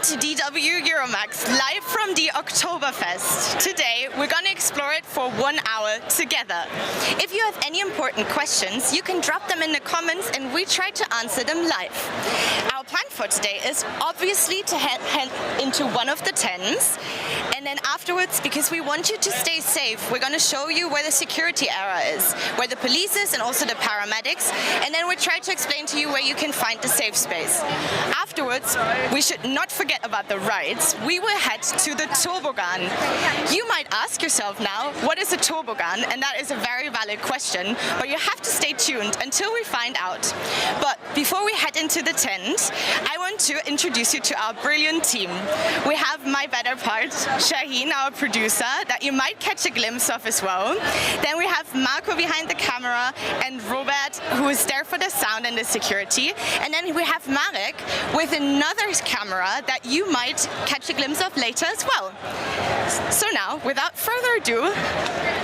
to DW Euromaxx, live from the Oktoberfest. Today, we're going to explore it for 1 hour together. If you have any important questions, you can drop them in the comments and we try to answer them live. Our plan for today is obviously to head into one of the tents, and then afterwards, because we want you to stay safe, we're going to show you where the security area is, where the police is and also the paramedics, and then we'll try to explain to you where you can find the safe space. Afterwards, we should not forget about the rides. We will head to the Toboggan. You might ask yourself now, what is a toboggan? And that is a very valid question, but you have to stay tuned until we find out. But before we head into the tent, I want to introduce you to our brilliant team. We have my better part, Shaheen, our producer, that you might catch a glimpse of as well. Then we have Marco behind the camera and Robert, who is there for the sound and the security. And then we have Marek with another camera that you might catch a glimpse of later as well. So now, without further ado,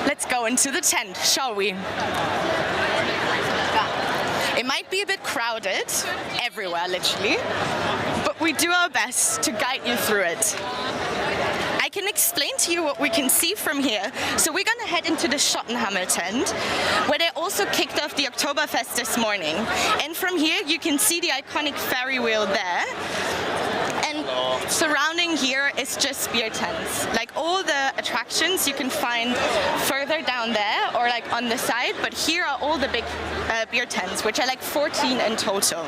let's go into the tent, shall we? It might be a bit crowded, everywhere literally, but we do our best to guide you through it. I can explain to you what we can see from here. So we're going to head into the Schottenhamel tent, where they also kicked off the Oktoberfest this morning. And from here you can see the iconic ferry wheel there. And surrounding here is just beer tents. Like all the attractions you can find further down there or like on the side, but here are all the big beer tents, which are like 14 in total.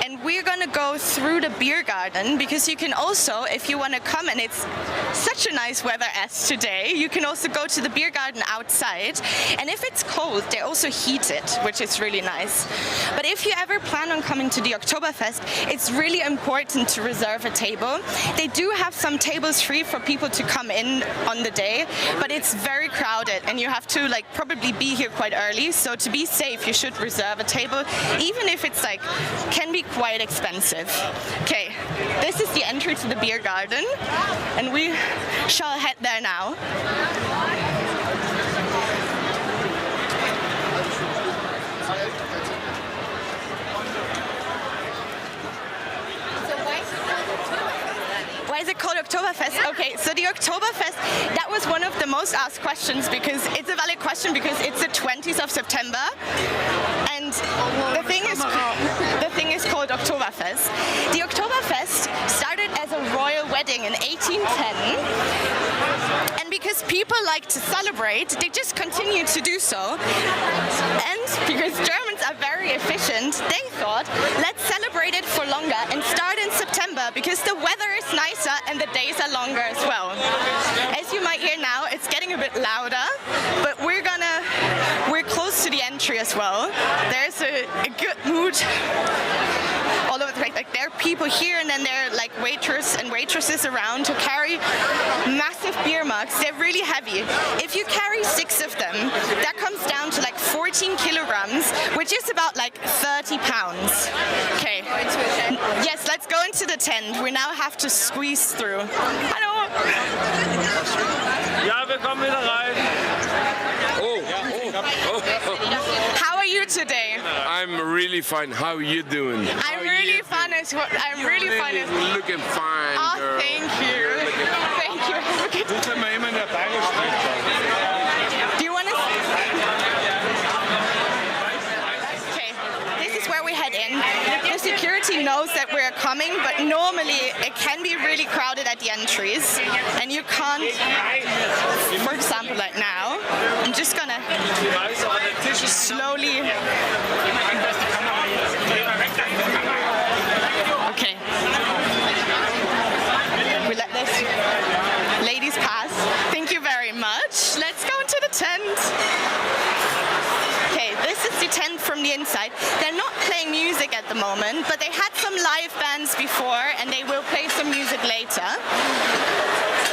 And we're gonna go through the beer garden because you can also, if you want to come, and it's such a nice weather as today, you can also go to the beer garden outside. And if it's cold, they also heat it, which is really nice. But if you ever plan on coming to the Oktoberfest, it's really important to reserve a table. They do have some tables free for people to come in on the day, but it's very crowded and you have to like probably be here quite early. So to be safe, you should reserve a table, even if it's like can be quite expensive. Okay, this is the entry to the beer garden and we shall head there now. Why is it called Oktoberfest? Okay, so the Oktoberfest, that was one of the most asked questions because it's a valid question because it's the 20th of September and the thing is called Oktoberfest. The Oktoberfest started as a royal wedding in 1810 and because people like to celebrate, they just continue to do so, and because Germans are very efficient, they thought, let's celebrate it for longer and start in September because the weather is nicer and the days are longer as well. As you might hear now, it's getting a bit louder, but we're close to the entry as well. There's a good mood all over the place. Like there are people here and then there are like waiters and waitresses around who carry massive beer mugs. They're really heavy. If you carry 6 of them, that comes down to like 14 kilograms, which is about like 30 pounds. Okay. Yes, let's go into the tent. We now have to squeeze through. Hallo! Ja, wir kommen wieder rein. How are you today? I'm really fine. How are you doing? I'm really fine as well. I'm really fine as well. Looking fine, Oh, girl. thank you. Thank you. Do you want to? Okay, this is where we head in. The security knows that we're coming, but normally it can be really crowded at the entries, and you can't. For example, like now, I'm just gonna slowly. Okay. We let this ladies pass. Thank you very much. Let's go into the tent. Okay, this is the tent from the inside. They're not playing music at the moment, but they had some live bands before and they will play some music later.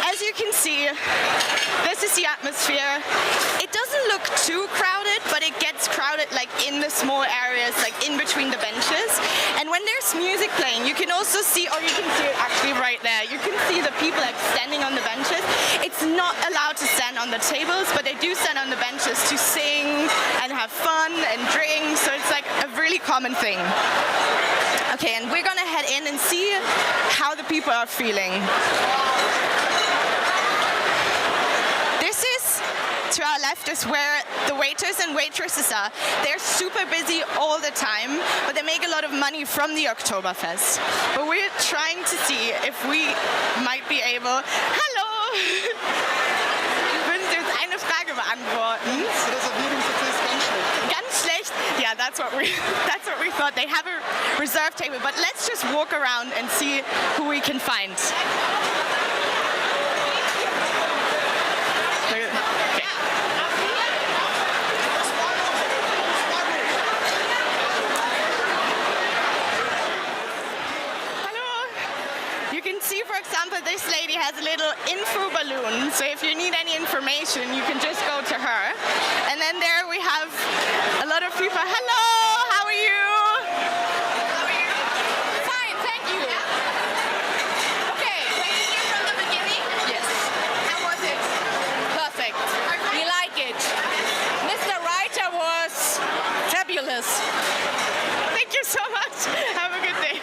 As you can see, this is the atmosphere. It doesn't look too crowded, but it gets crowded like in the small areas, like in between the benches. And when there's music playing, you can also see, or you can see it actually right there, you can see the people like standing on the benches. It's not allowed to stand on the tables, but they do stand on the benches to sing and have fun and drink, so it's like a really common thing. Okay, and we're gonna head in and see how the people are feeling. This is, to our left, is where the waiters and waitresses are. They're super busy all the time, but they make a lot of money from the Oktoberfest. But we're trying to see if we might be able... Hallo! Würden Sie uns eine Frage beantworten? Reservierungsprozess ganz schlecht. Ganz schlecht? Yeah, that's what we thought. They have a reserved table, but let's just walk around and see who we can find. Okay. Hello. You can see, for example, this lady has a little info balloon. So if you need any information, you can just go to her. And then there we have a lot of people. Hello, how are you? Fine, thank you. Okay, were you here from the beginning? Yes. How was it? Perfect. We like it. Mr. Reiter was fabulous. Thank you so much. Have a good day.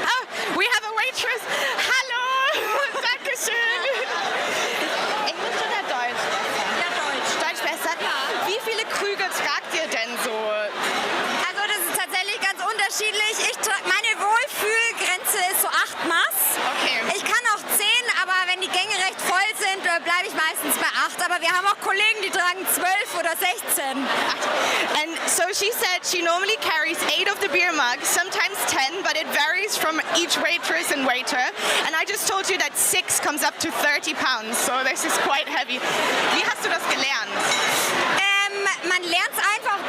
Oh, we have a waitress. Hallo. Dankeschön. Englisch oder Deutsch? Ja, Deutsch. Deutsch besser? Ja. Wie viele Krüge tragt ihr denn so? Also das ist tatsächlich ganz unterschiedlich. Meine Wohlfühlgrenze ist so 8 Maß. Okay. Ich kann auch 10, aber wenn die Gänge recht voll sind, bleibe ich meistens bei 8. Aber wir haben auch Kollegen, die tragen 12 oder 16. And so she said she normally carries 8 of the beer mugs, sometimes 10, but it varies from each waitress and waiter. And I just told you that 6 comes up to 30 pounds, so this is quite heavy. Wie hast du das gelernt? Man lernt es einfach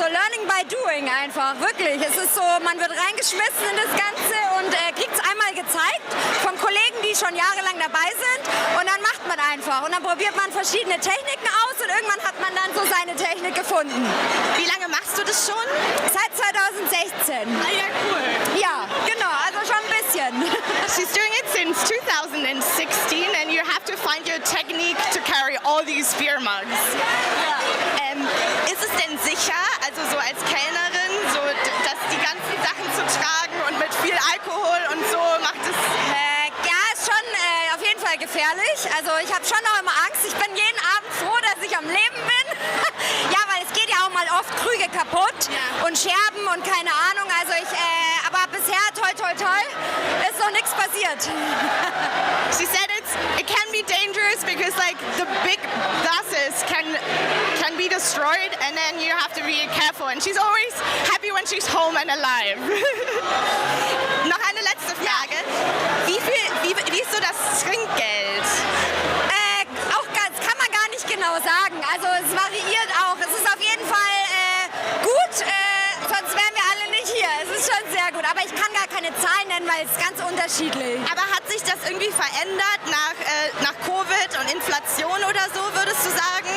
learning by doing einfach, wirklich. Es ist so, man wird reingeschmissen in das Ganze und kriegt es einmal gezeigt von Kollegen, die schon jahrelang dabei sind und dann macht man einfach. Und dann probiert man verschiedene Techniken aus und irgendwann hat man dann so seine Technik gefunden. Wie lange machst du das schon? Seit 2016. Ah ja, cool. Ja, genau, also schon ein bisschen. She's doing it since 2016 and you have to find your technique to carry all these beer mugs. Ist es denn sicher, also so als Kellnerin, so dass die ganzen Sachen zu tragen und mit viel Alkohol und so macht es... Ja, ist schon auf jeden Fall gefährlich. Also ich habe schon noch immer Angst. Ich bin jeden Abend froh, dass ich am Leben bin. Ja, weil es geht ja auch mal oft Krüge kaputt und Scherben und keine Ahnung. Also aber bisher, toi toi toi, ist noch nichts passiert. She said it can be dangerous because like the big glasses can be destroyed and then you have to be careful. And she's always happy when she's home and alive. Noch eine letzte Frage. Wie ist so das Trinkgeld? Auch ganz, kann man gar nicht genau sagen. Also es variiert auch. Es ist auf jeden Fall gut, sonst wären wir alle nicht hier. Es ist schon sehr gut. Aber ich kann gar keine Zahlen nennen, weil es ist ganz unterschiedlich. Aber hat sich das irgendwie verändert nach Covid und Inflation oder so, würdest du sagen?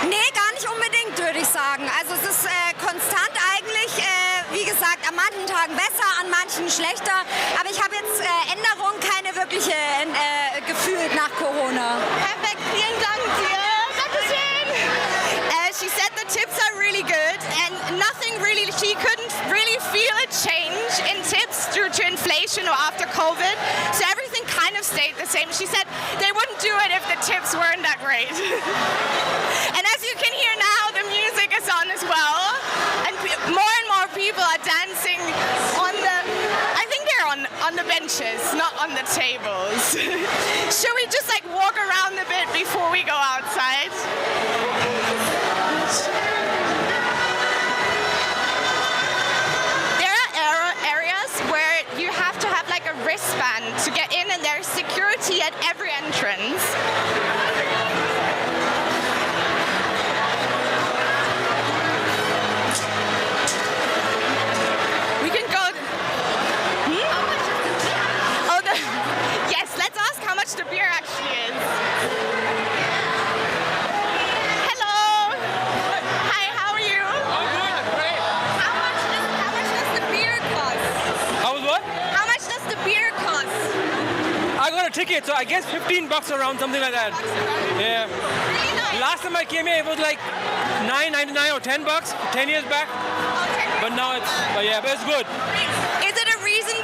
Nee, gar nicht unbedingt, würde ich sagen. Also es ist konstant eigentlich, wie gesagt, an manchen Tagen besser, an manchen schlechter. Aber ich habe jetzt Änderungen keine wirkliche gefühlt nach Corona. Perfekt, vielen Dank dir. Dankeschön. She said the tips are really good and she couldn't really feel a change in tips due to inflation or after COVID. So everything kind of stayed the same. She said they wouldn't do it if the tips weren't that great. And as you can hear now, the music is on as well. And more people are dancing I think they're on the benches, not on the tables. Should we just like walk around a bit before we go outside? You have to have like a wristband to get in and there's security at every entrance. We can go... Yes, let's ask how much the beer actually is. Hello. Hi, how are you? I'm good, great. How much does the beer cost? How was what? How much does the beer cost? I got a ticket, so I guess $15 around, something like that. Yeah. Really nice. Last time I came here, it was like $9.99 or $10, 10 years back. Okay. But now but it's good. Is it a reason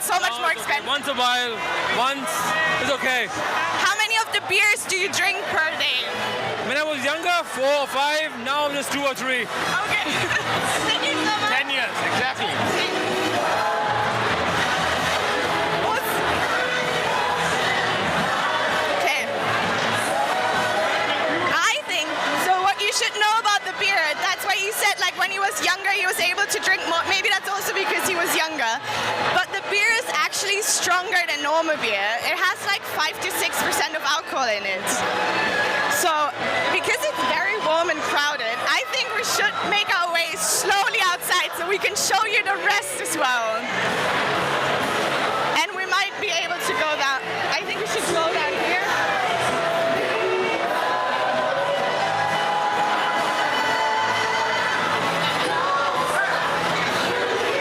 so much No, more it's okay. expensive. Once a while, once is okay. How many of the beers do you drink per day? When I was younger, 4 or 5. Now just 2 or 3. Okay. Thank you so much. 10 years, exactly. Okay. I think, so what you should know about the beer, that's why he said like when he was younger he was able to drink more. Maybe that's also because he was younger. But the beer is actually stronger than normal beer. It has like 5 to 6% of alcohol in it. So because it's very warm and crowded, I think we should make our way slowly outside so we can show you the rest as well. And we might be able to go down. I think we should go down here.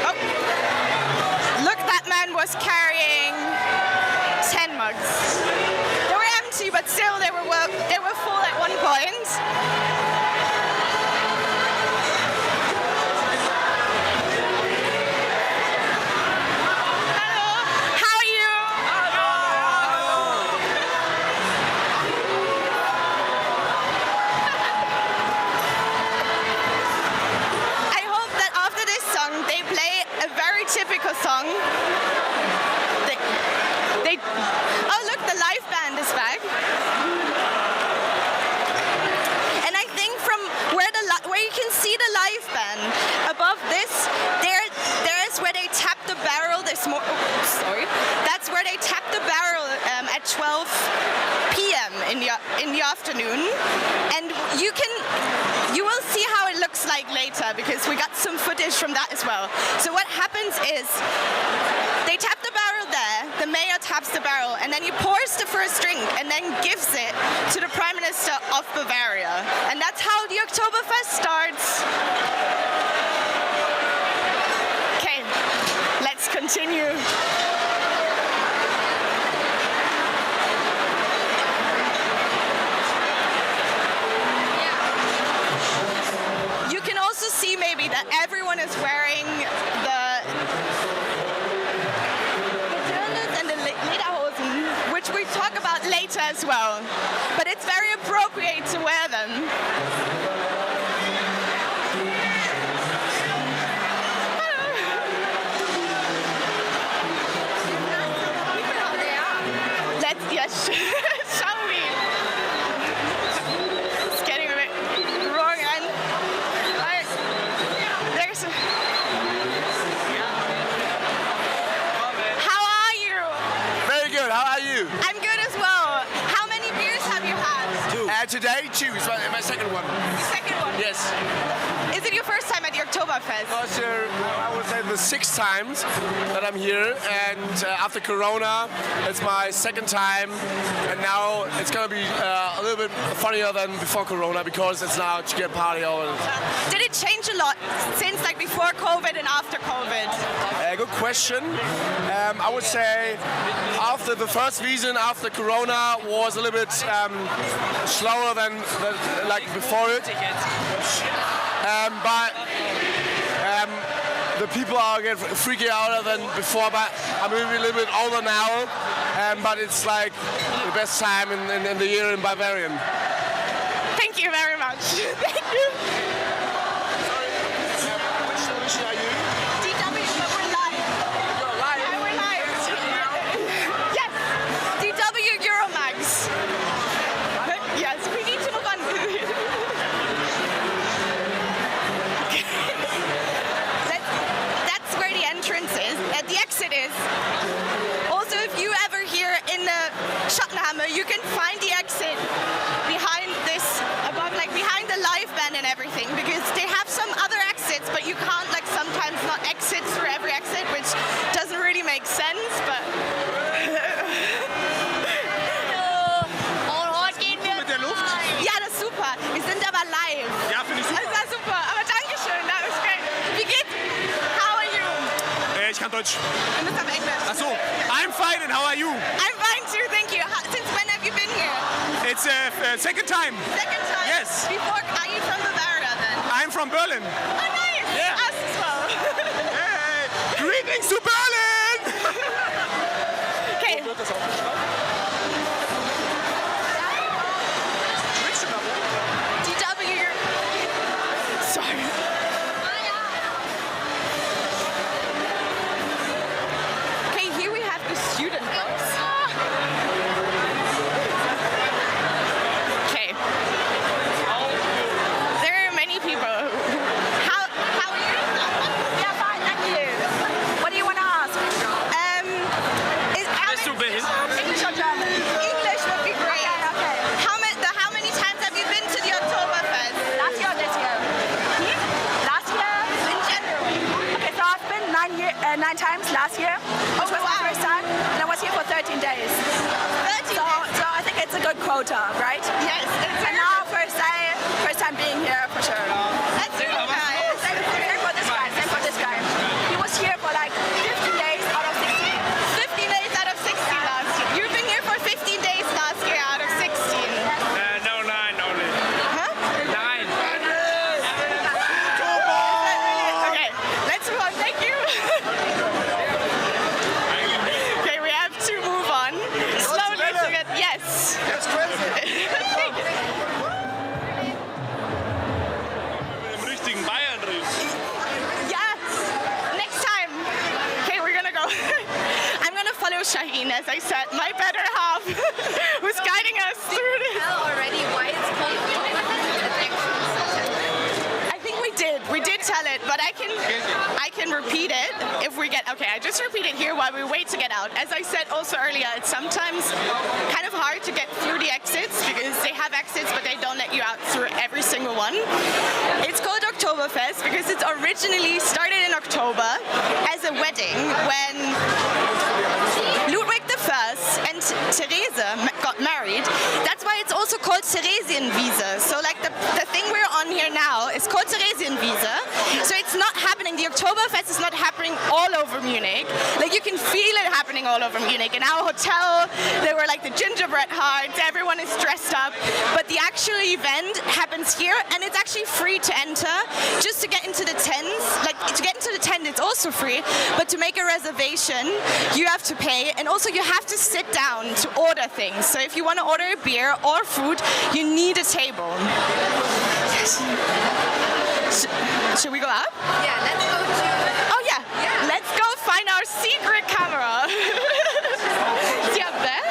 Oh, look, that man was carrying 10 mugs. They were empty, but still they were full at one point. Hello, how are you? I hope that after this song they play a very typical song. Oh look, the live band is back. And I think from where you can see the live band above this, there is where they tap the barrel. That's where they tap the barrel at 12 p.m. in the afternoon, and you will see how it looks like later because we got some footage from that as well. So what happens is they tap the barrel there, the mayor taps the barrel, and then he pours the first drink and then gives it to the Prime Minister of Bavaria. And that's how the Oktoberfest starts. Okay, let's continue. You can also see maybe that everyone is wearing the dirndls and the lederhosen, which we talk about later as well. But it's very appropriate to wear them. Yes, shall we? It's getting a bit wrong and there's. How are you? Very good. How are you? I'm good as well. How many beers have you had? 2. Today, 2. It's my second one. The second one. Yes. Is it your first time at the Oktoberfest? Last year, I would say the 6th time that I'm here, and after Corona, it's my second time, and now it's gonna be a little bit funnier than before Corona because it's now to get party over. Did it change a lot since like before COVID and after COVID? Good question. I would say after the first Wiesn, after Corona, was a little bit slower than like before it. But the people are getting freaky out than before. But I'm maybe a little bit older now. But it's like the best time in the year in Bavarian. Thank you very much. Thank you. Which solution are you? DW, but we're live. You're live. Yeah, we're live. Yes. DW Euromaxx. Yes, we need to move on. That's where the entrance is. The exit is. Also, if you ever here in the Schottenhamel, you can find the exit behind this, above, like behind the live band and everything, because they have some other exits, but you can't like sometimes not exit through every exit, which doesn't really make sense, but. Mit der Luft? Ja, das ist super. Wir sind aber live. Ja, finde ich super. Das war super. Aber Dankeschön, das ist great. Wie geht's? How are you? Ich kann Deutsch. Wir müssen auf Englisch. Ach so. I'm fine, and how are you? I'm fine too, thank you. Since when have you been here? It's second time. Second time? Yes. Before, are you from Bavaria then? I'm from Berlin. Oh, nice. Yeah. Us as well. Hey, greetings to Berlin! 9 times last year, which was my first time, and I was here for 13 days. 13 So I think it's a good quota, right? Yes, it's And now first time being here for sure. that's super nice. Same for this guy. He was here for like 15 days out of 16. 15 days out of 16 last year. You've been here for 15 days last year out of 16. No, 9 only. Huh? 9. Okay, let's move on. Thank you. Okay, we have to move on. Slowly to get. Yes. That's crazy. Yes. Next time. Okay, we're gonna go. I'm gonna follow Shaheen, as I said, my better half, who's guiding us through this. Already why it's called I think we did. We did tell it, but I can repeat it if we get. Okay, I just repeat it here while we wait to get out. As I said also earlier, it's sometimes kind of hard to get through the exits because they have exits, but they don't let you out through every single one. It's called Oktoberfest because it's originally started in October as a wedding when Ludwig I and Therese got married. That's why it's also called Theresienwiese. So like the thing we're on here now is called Theresienwiese. So it's not happening. The Oktoberfest is not happening all over Munich. Like you can feel it happening all over Munich. In our hotel, there were like the gingerbread hearts. Everyone is dressed up. But the actual event happens here, and it's actually free to enter. Just to get into the tents, like to get into the tent, it's also free. But to make a reservation, you have to pay, and also you have to sit down to order things. So if you want to order a beer or food, you need a table. Should we go up? Yeah, let's go to. Oh yeah. Let's go find our secret camera. Is he up there?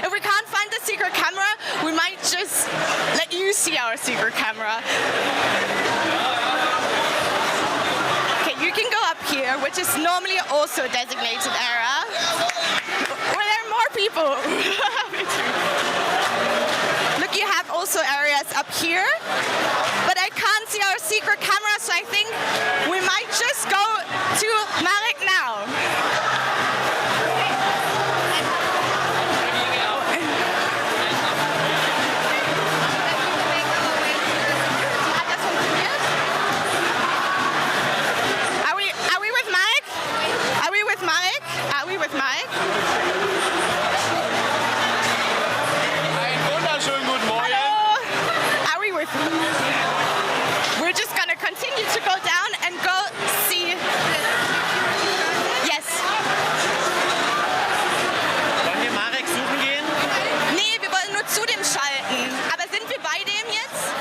If we can't find the secret camera, we might just let you see our secret camera. Okay, you can go up here, which is normally also a designated area, where there are more people. Look, you have also areas up here, but I can't see our secret camera, so I think we might just go to Marek now. We're just gonna continue to go down and go see. Yes. Wollen wir Marek suchen gehen? Nee, wir wollen nur zu dem schalten. Aber sind wir bei dem jetzt?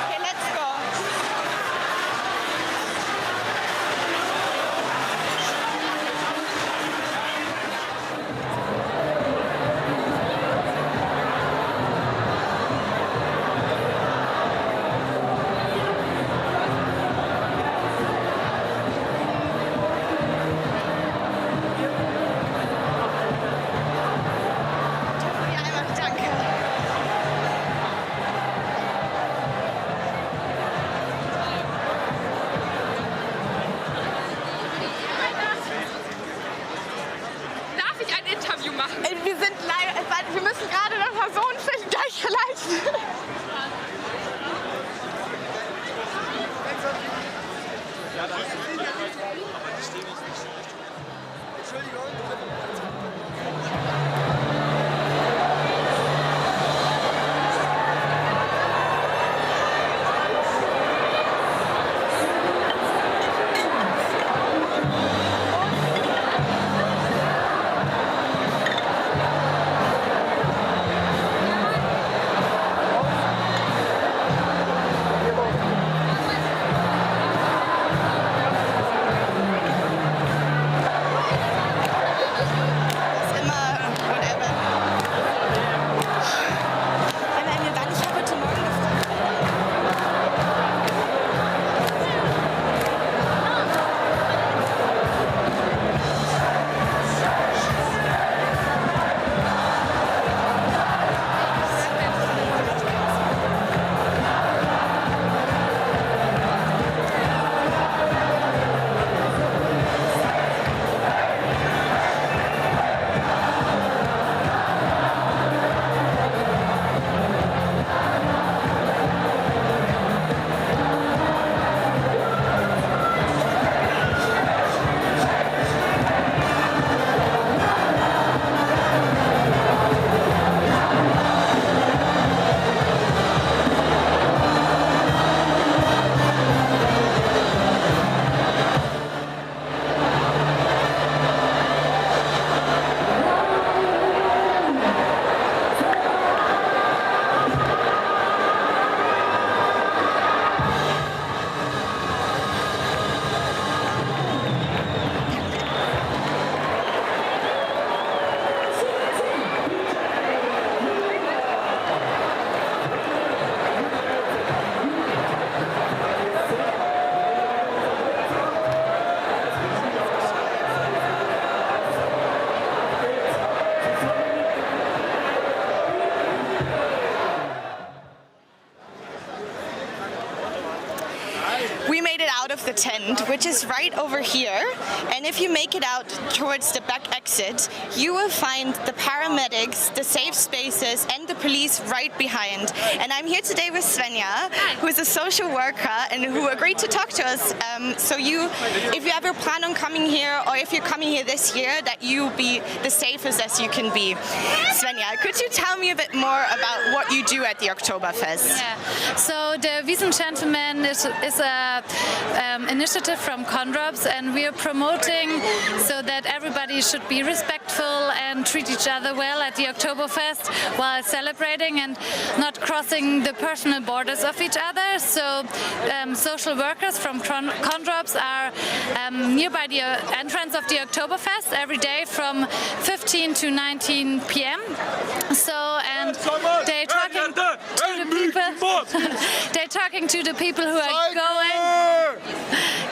Okay, let's go. Ja, einmal danke. Darf ich ein Interview machen? Wir sind leider, wir müssen gerade eine Person finden, gleich vielleicht. tent, which is right over here. And if you make it out towards the back exit, you will find the paramedics, the safe spaces, and the police right behind. And I'm here today with Svenja, who is a social worker and who agreed to talk to us. If you ever plan on coming here, or if you're coming here this year, that you be the safest as you can be. Svenja, could you tell me a bit more about what you do at the Oktoberfest? Yeah. So the Wiesn Gentleman is a initiative from Condrops, and we are promoting so that everybody should be respectful and treat each other well at the Oktoberfest while celebrating and not crossing the personal borders of each other. So social workers from Condrops are nearby the entrance of the Oktoberfest every day from 15 to 19 p.m. And they're talking to the people who are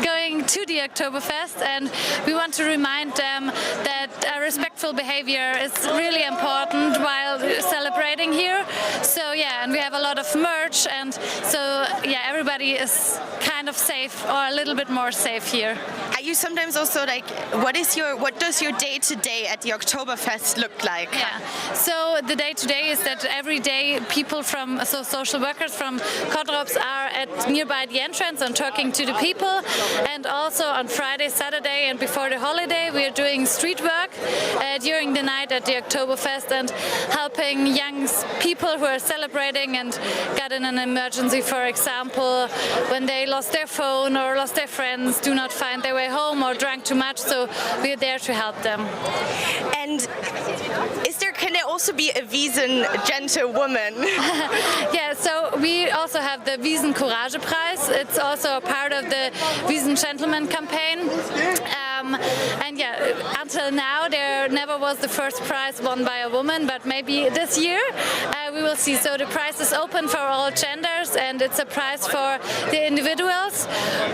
going to the Oktoberfest, and we want to remind them that respectful behavior is really important while celebrating here. So yeah, and we have a lot of merch, and so yeah, everybody is kind of safe, or a little bit more safe here. Are you sometimes also like, what does your day-to-day at the Oktoberfest look like? Yeah, so the day-to-day is that every day people social workers from Condrops are at nearby the entrance and talking to the people, and also on Friday, Saturday and before the holiday we are doing street work during the night at the Oktoberfest and helping young people who are celebrating and got in an emergency, for example, when they lost their phone or lost their friends, do not find their way home or drank too much, so we are there to help them. And can there also be a Wiesn gentlewoman? Yeah, so we also have the Wiesn Courage Prize. It's also a part of the Wiesn Gentleman campaign. And yeah, until now there never was the first prize won by a woman, but maybe this year we will see. So the prize is open for all genders, and it's a prize for the individuals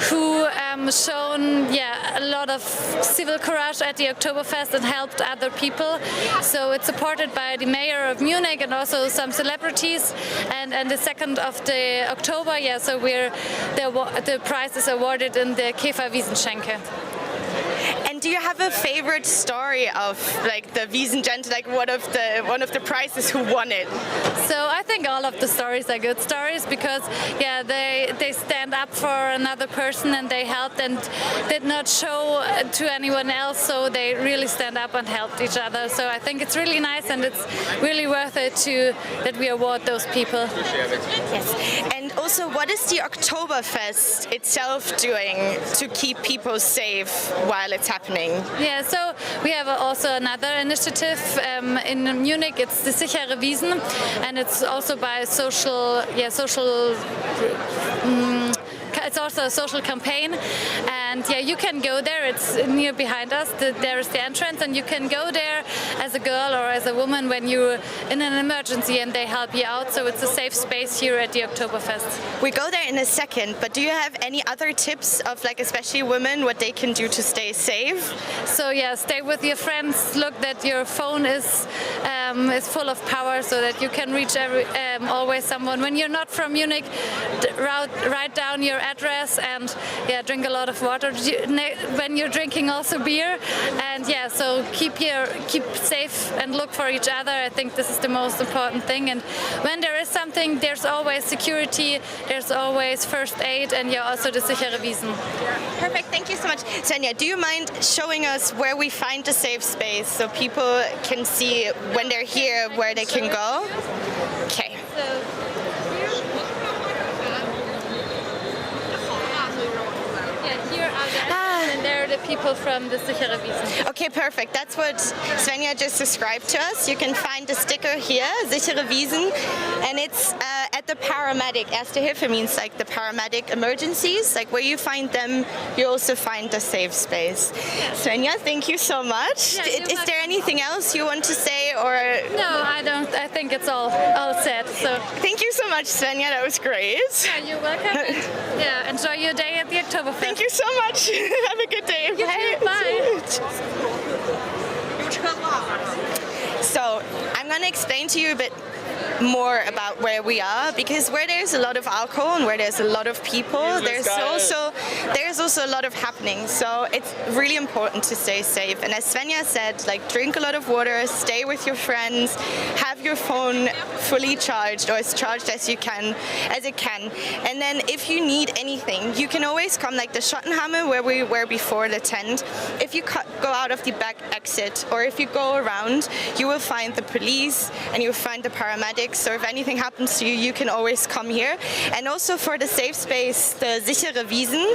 who shown a lot of civil courage at the Oktoberfest and helped other people. So it's supported by the mayor of Munich and also some celebrities. And the 2nd of the October, so the prize is awarded in the Käfer Wiesenschenke. And do you have a favorite story of like the Wiesn Gent, like one of the prizes who won it? So I think all of the stories are good stories because they stand up for another person and they helped and did not show to anyone else, so they really stand up and helped each other. So I think it's really nice and it's really worth it that we award those people. Yes. And also, what is the Oktoberfest itself doing to keep people safe while it's happening? Yeah, so we have also another initiative in Munich. It's the Sichere Wiesn, and it's also by it's also a social campaign, and you can go there. It's near behind us. There is the entrance, and you can go there as a girl or as a woman when you're in an emergency, and they help you out. So it's a safe space here at the Oktoberfest. We go there in a second, but do you have any other tips of like especially women what they can do to stay safe? So stay with your friends. Look that your phone is full of power so that you can reach always someone. When you're not from Munich, write down your address and drink a lot of water when you're drinking also beer, and so keep safe and look for each other. I think this is the most important thing, and when there is something, there's always security, there's always first aid, and also the Sichere Wiesn. Perfect, thank you so much. Svenja, do you mind showing us where we find the safe space so people can see when they're here where they can go? Okay. And there are the people from the Sichere Wiesn. Okay, perfect. That's what Svenja just described to us. You can find the sticker here, Sichere Wiesn, and it's at the paramedic. Erste Hilfe means like the paramedic emergencies. Like where you find them, you also find the safe space. Svenja, thank you so much. Is there anything else you want to say, or? No, I don't. I think it's all said. So thank you so much, Svenja. That was great. Yeah, you're welcome. Enjoy your day at the Oktoberfest. Thank you so much. Have a good day. You too. Bye. So I'm going to explain to you a bit more about where we are, because where there's a lot of alcohol and where there's a lot of people, there's also there's also a lot of happening, so it's really important to stay safe. And as Svenja said, like, drink a lot of water, stay with your friends, have your phone fully charged or as charged as it can. And then if you need anything, you can always come, like the Schottenhamel where we were before the tent. If you go out of the back exit or if you go around, you will find the police and you'll find the paramedics. So if anything happens to you, you can always come here. And also for the safe space, the sichere Wiesn,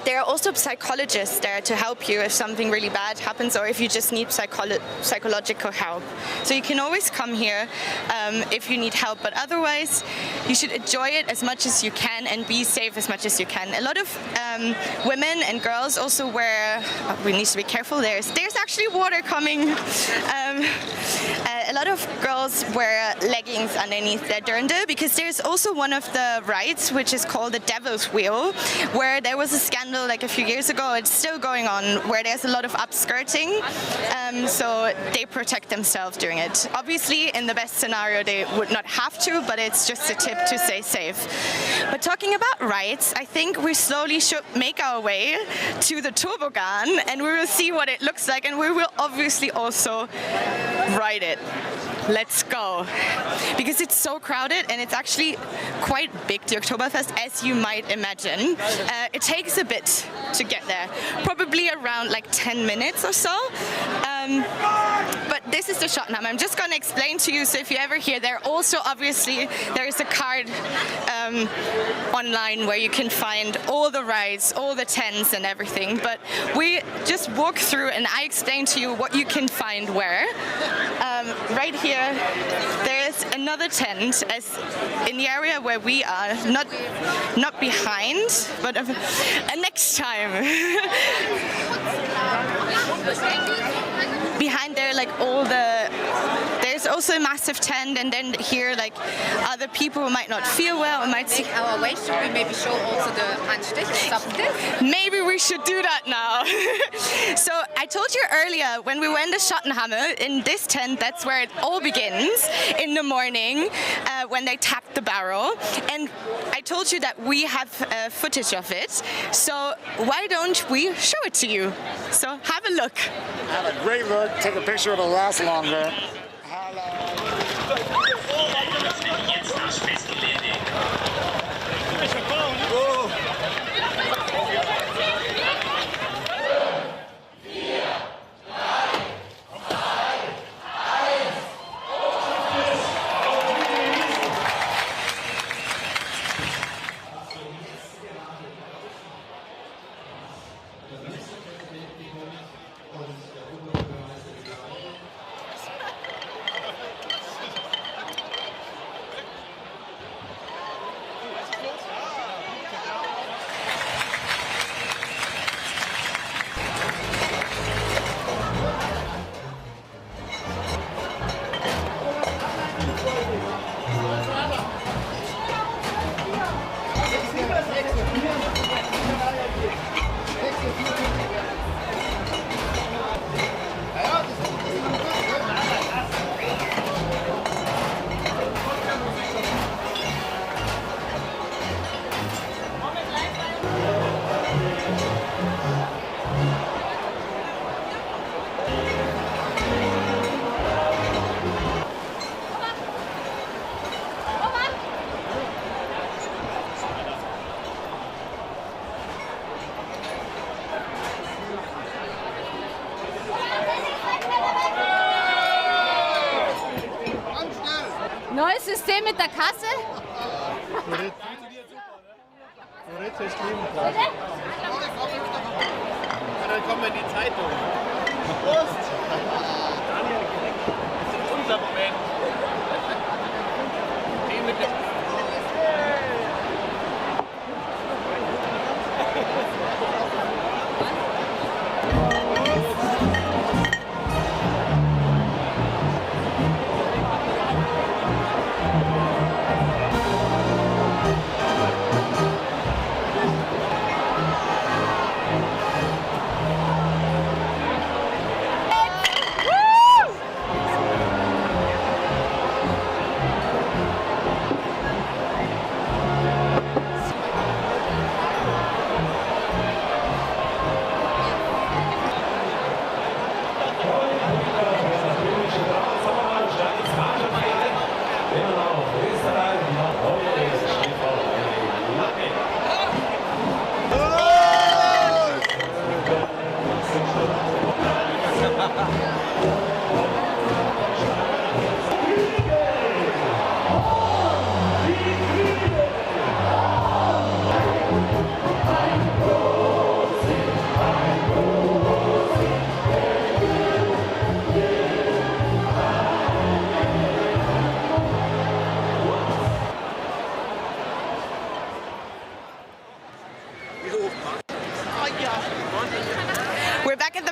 there are also psychologists there to help you if something really bad happens or if you just need psychological help. So you can always come here if you need help, but otherwise you should enjoy it as much as you can and be safe as much as you can. A lot of women and girls also wear, we need to be careful, there's actually water coming. A lot of girls wear leggings underneath their dirndl because there's also one of the rides which is called the Devil's Wheel, where there was a scandal like a few years ago, it's still going on, where there's a lot of upskirting, so they protect themselves during it. Obviously, in the best scenario, they would not have to, but it's just a tip to stay safe. But talking about rides, I think we slowly should make our way to the Toboggan, and we will see what it looks like, and we will obviously also ride it. Let's go. Because it's so crowded and it's actually quite big, the Oktoberfest, as you might imagine. It takes a bit to get there, probably around like 10 minutes or so. But this is the Schottenhamel. I'm just going to explain to you, so if you're ever here, there also obviously there is a card online where you can find all the rides, all the tents and everything. But we just walk through and I explain to you what you can find where. Right here, there's another tent as in the area where we are, not behind, but next time. Behind there, like there's also a massive tent, and then here, like other people who might not feel well and might see our way. Should we maybe show also the Anstich or something? Maybe we should do that now. So I told you earlier when we went to Schottenhamel, in this tent, that's where it all begins in the morning when they tap the barrel. And I told you that we have footage of it. So why don't we show it to you? So have a look. Have a great look. Take a picture, it'll last longer. Neues System mit der Kasse? Theoretisch leben quasi. Dann kommen wir in die Zeitung. Prost! Daniel, das ist unser Moment. Die mit der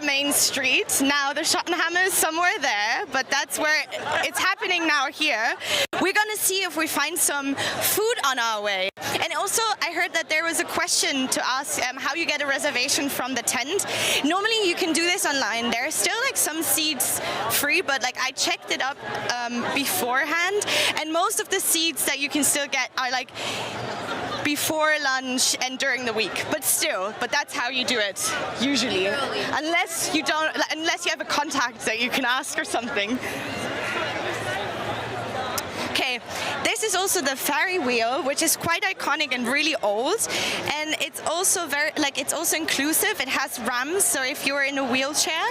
main street. Now the Schottenhamel is somewhere there, but that's where it's happening now here. We're gonna see if we find some food on our way. And also, I heard that there was a question to ask how you get a reservation from the tent. Normally, you can do this online. There are still like some seats free, but like I checked it up beforehand, and most of the seats that you can still get are like before lunch and during the week. But still, that's how you do it usually, unless you have a contact that you can ask or something. Okay, this is also the ferry wheel, which is quite iconic and really old, and it's also it's also inclusive. It has ramps, so if you're in a wheelchair,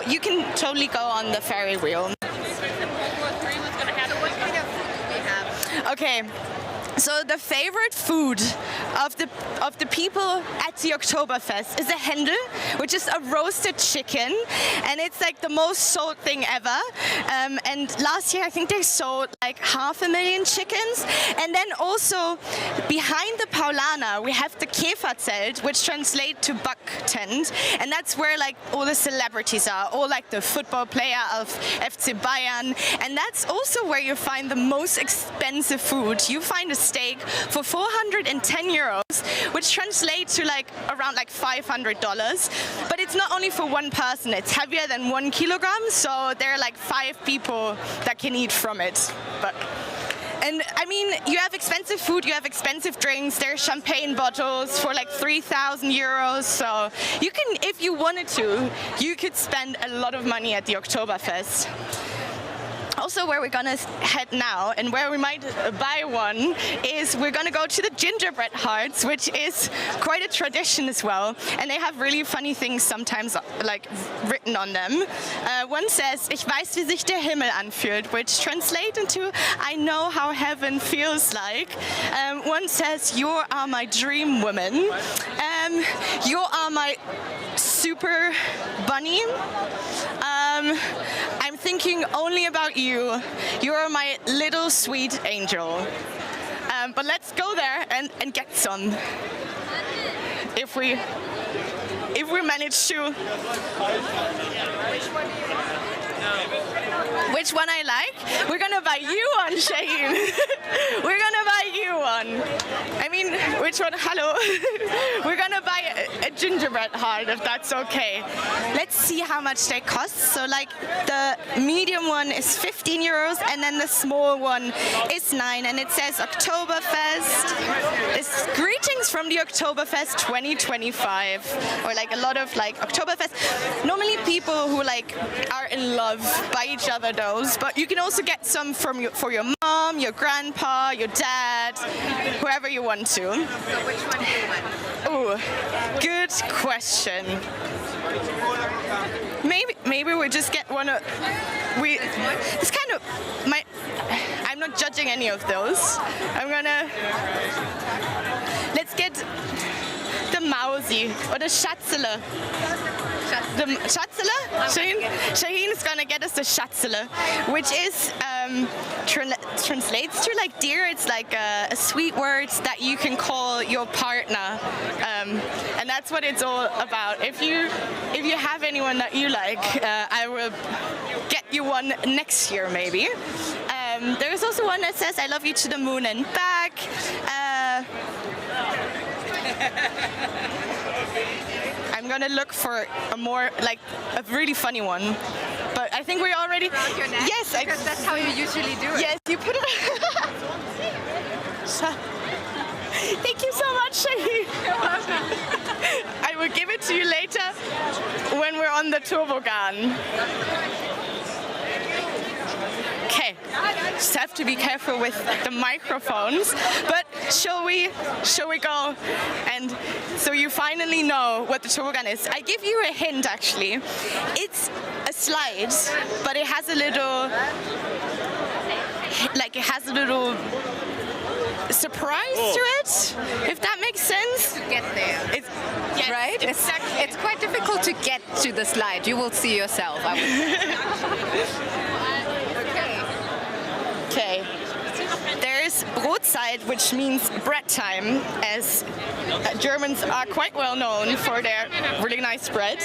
you can totally go on the ferry wheel. Okay. So the favorite food of the people at the Oktoberfest is a Händel, which is a roasted chicken, and it's like the most sold thing ever. And last year I think they sold like 500,000 chickens. And then also behind the Paulaner we have the Käferzelt, which translates to buck tent, and that's where like all the celebrities are, all like the football player of FC Bayern, and that's also where you find the most expensive food. You find a steak for 410 euros, which translates to like around like $500. But it's not only for one person, it's heavier than 1 kilogram, so there are like 5 people that can eat from it. And I mean, you have expensive food, you have expensive drinks, there's champagne bottles for like 3,000 euros, so you can, if you wanted to, you could spend a lot of money at the Oktoberfest. Also, where we're gonna head now, and where we might buy one, is we're gonna go to the gingerbread hearts, which is quite a tradition as well. And they have really funny things sometimes like written on them. One says, "Ich weiß, wie sich der Himmel anfühlt," which translates into, "I know how heaven feels like." One says, "You are my dream woman." "You are my super bunny." "I'm thinking only about you. You're my little sweet angel." But let's go there and get some. If we manage to. Which one I like? We're gonna buy you one, Shaheen. We're gonna buy you one. I mean, which one? Hello. We're gonna buy a gingerbread heart, if that's okay. Let's see how much they cost. So like the medium one is 15 euros, and then the small one is 9, and it says Oktoberfest. It's greetings from the Oktoberfest 2025, or like a lot of like Oktoberfest. Normally people who like are in love buy each other those, but you can also get some for your mom, your grandpa, your dad, whoever you want to. So which one do you want? Ooh, good question. Maybe we just get one of it's kind of I'm not judging any of those. Let's get the Mausi or the Schatzele. The Schatzele? Shaheen is gonna get us the Schatzele, which is translates to like dear. It's like a sweet word that you can call your partner, and that's what it's all about. If you have anyone that you like, I will get you one next year maybe. There's also one that says "I love you to the moon and back." I'm gonna look for a more like a really funny one, but I think we already. Around your neck? Yes, because that's how you usually do it. Yes, you put it. Thank you so much, Shaheen. I will give it to you later when we're on the Toboggan. Okay, just have to be careful with the microphones, but shall we go? And so you finally know what the toboggan is. I give you a hint actually. It's a slide, but it has a little surprise to it, if that makes sense. To get there. Yes, right? Exactly. It's quite difficult to get to the slide. You will see yourself. I would Okay. There's Brot outside, which means bread time, as Germans are quite well known for their really nice bread.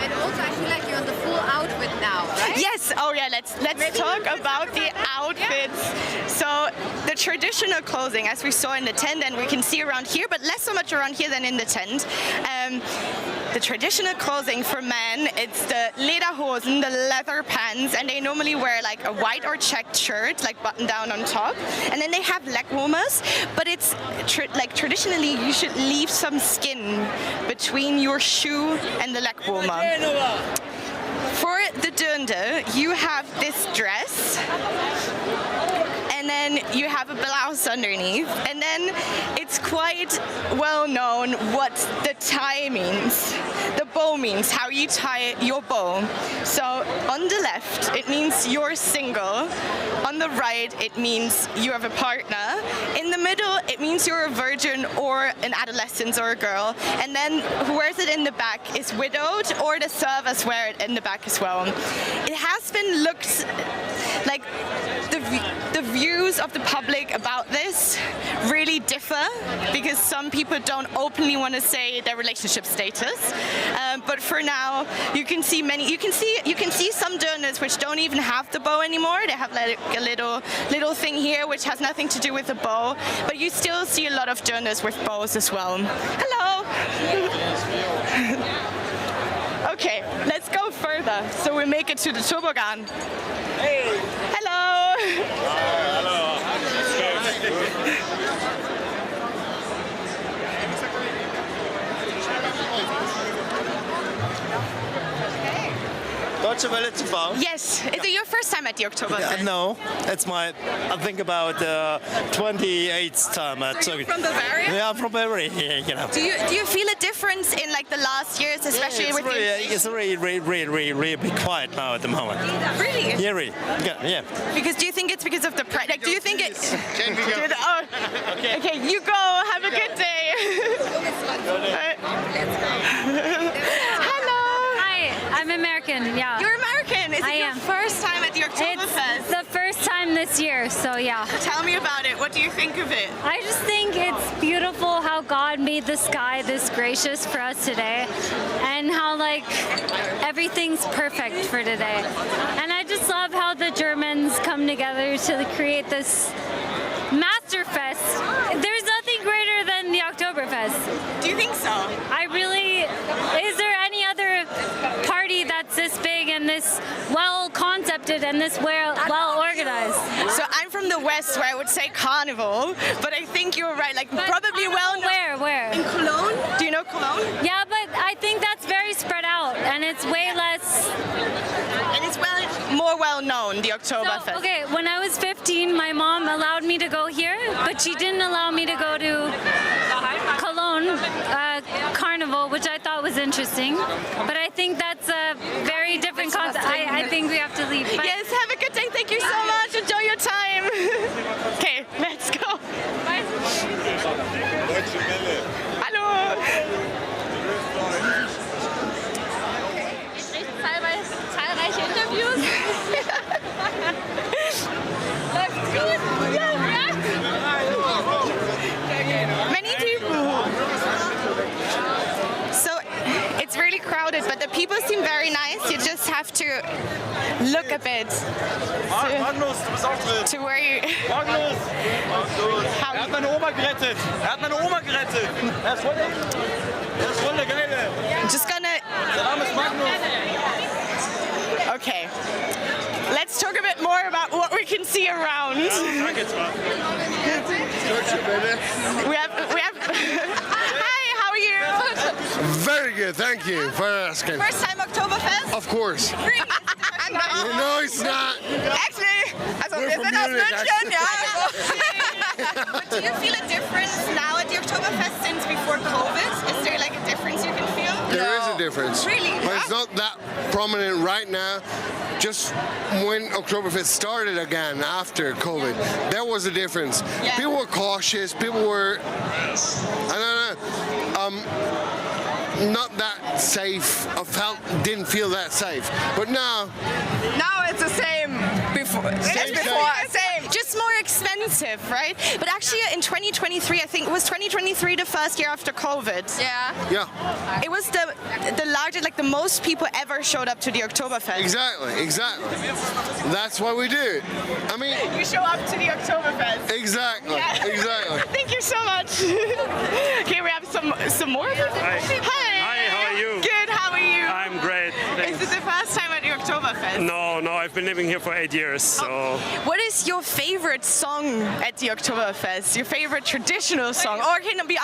And also, I feel like you're on the full outfit now, right? Yes. Oh yeah. Let's talk about the outfits. So the traditional clothing, as we saw in the tent, and we can see around here, but less so much around here than in the tent. The traditional clothing for men, it's the Lederhosen, the leather pants, and they normally wear like a white or checked shirt, like button down on top, and then they have leg warmers. But it's like traditionally, you should leave some skin between your shoe and the leg warmer. For the dirndl, you have this dress, and then you have a blouse underneath, and then it's quite well known what the tie means. The bow means how you tie your bow. So on the left, it means you're single. On the right, it means you have a partner. In the middle, it means you're a virgin or an adolescent or a girl. And then who wears it in the back is widowed, or the servers wear it in the back as well. It has been looked like the views of the public about this really differ, because some people don't openly want to say their relationship status. But for now, you can see many. You can see some dirndls which don't even have the bow anymore. They have like a little thing here which has nothing to do with the bow. But you still see a lot of dirndls with bows as well. Hello. Okay, let's go further. So we make it to the Toboggan. Hey. Hello. Hello. Deutsche Welle TV. Yes. Is it your first time at the Oktoberfest? No, it's my, I think about 28th time at. So you're from Bavaria? Yeah, I'm from Bavaria. Yeah, you know. Do you feel a difference in like the last years, especially with it's really quiet now at the moment. Really? Yeah, really. Yeah. Because do you think it's because of the price? Like, do you think it? Oh, okay. You go. Have a good day. Hello. Hi, I'm American, yeah. You're American. Is it your first time at the Oktoberfest? It's the first time this year, so yeah. Tell me about it. What do you think of it? I just think it's beautiful how God made the sky this gracious for us today, and how like everything's perfect for today. And I just love how the Germans come together to create this Masterfest. There's nothing greater than the Oktoberfest. Do you think so? Is there any other party that's this big and this well concepted and this well organized? So I'm from the West, where I would say carnival, but I think you're right. Like but probably well known. Where? In Cologne. Do you know Cologne? Yeah, but I think that's very spread out, and it's way less. And it's more well known, the Oktoberfest. So, okay, when I was 15, my mom allowed me to go here, but she didn't allow me to go to Cologne Carnival, which I thought was interesting. But I think that's a very different concept. I think we have to leave. Bye. Yes, have a good day. Thank you so much. Enjoy your time. Okay, let's go. Bye. Hallo. Zahlreiche Interviews. Läuft gut. Ja. Many people. So it's really crowded, but the people seem very nice. You just have to look a bit to where you. Magnus! Hat meine Oma gerettet! Er ist voll der Geile! I'm just gonna. Der Name ist Magnus! Okay. Let's talk a bit more about what we can see around. We have. Hi, how are you? Very good, thank you for asking. First time Oktoberfest? Of course. Really? No, it's not. Actually, We're from Munich, actually. But do you feel a difference now at the Oktoberfest since before COVID? Is there like a difference you can feel? There is a difference. Really? But it's not that prominent right now. Just when Oktoberfest started again after COVID, there was a difference. Yeah. People were cautious, people were, I don't know, not that safe. Didn't feel that safe. But now Now it's the same. before. Same. Same. Just more expensive, right? But actually, in 2023, I think it was 2023 the first year after COVID. Yeah. It was the largest, like the most people ever showed up to the Oktoberfest. Exactly. That's why we do it. I mean, You show up to the Oktoberfest. exactly. Thank you so much. Here we have some more. Hi. Hi, how are you? Good, how are you? I'm great. Is this the first time at the Oktoberfest? No, I've been living here for 8 years, so... What is your favorite song at the Oktoberfest? Your favorite traditional song? Or can it be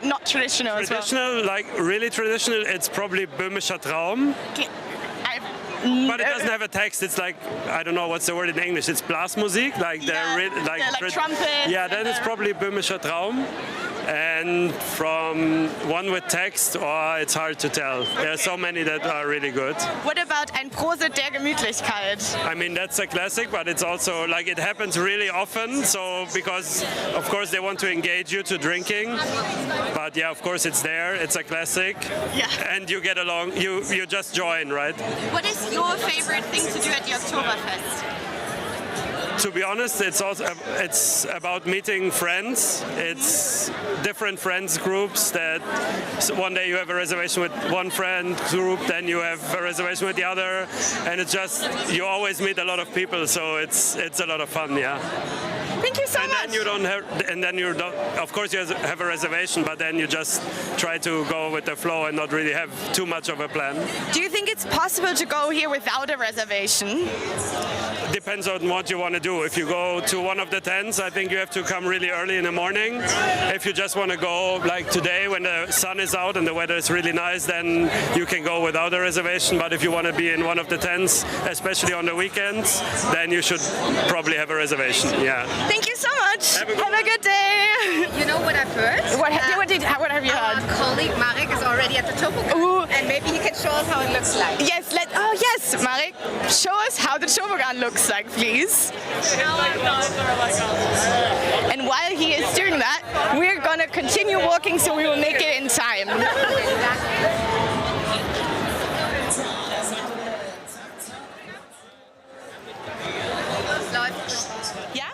not traditional as well? Traditional, like really traditional, it's probably Böhmischer Traum. But it doesn't have a text. It's like, I don't know what's the word in English. It's Blasmusik, like trumpet. Yeah, then it's probably Böhmischer Traum. And from one with text, it's hard to tell. There are so many that are really good. What about Ein Prosit der Gemütlichkeit? I mean, that's a classic, but it's also like it happens really often. So because of course they want to engage you to drinking, but yeah, of course it's there. It's a classic, and you get along. You just join, right? What is your favorite thing to do at the Oktoberfest? To be honest, it's about meeting friends. It's different friends groups that one day you have a reservation with one friend group, then you have a reservation with the other, and it's just you always meet a lot of people, so it's a lot of fun, yeah. Thank you so much. Then you don't. Of course, you have a reservation, but then you just try to go with the flow and not really have too much of a plan. Do you think it's possible to go here without a reservation? Depends on what you want to do. If you go to one of the tents, I think you have to come really early in the morning. If you just want to go like today when the sun is out and the weather is really nice, then you can go without a reservation. But if you want to be in one of the tents, especially on the weekends, then you should probably have a reservation. Yeah. Thank you so much. Have a good day. You know what I've heard? What have you heard? Our colleague Marek is already at the Toboggan, and maybe he can show us how it looks like. Yes, yes, Marek, show us how the Toboggan looks like, please. And while he is doing that, we're gonna continue walking so we will make it in time. Yeah?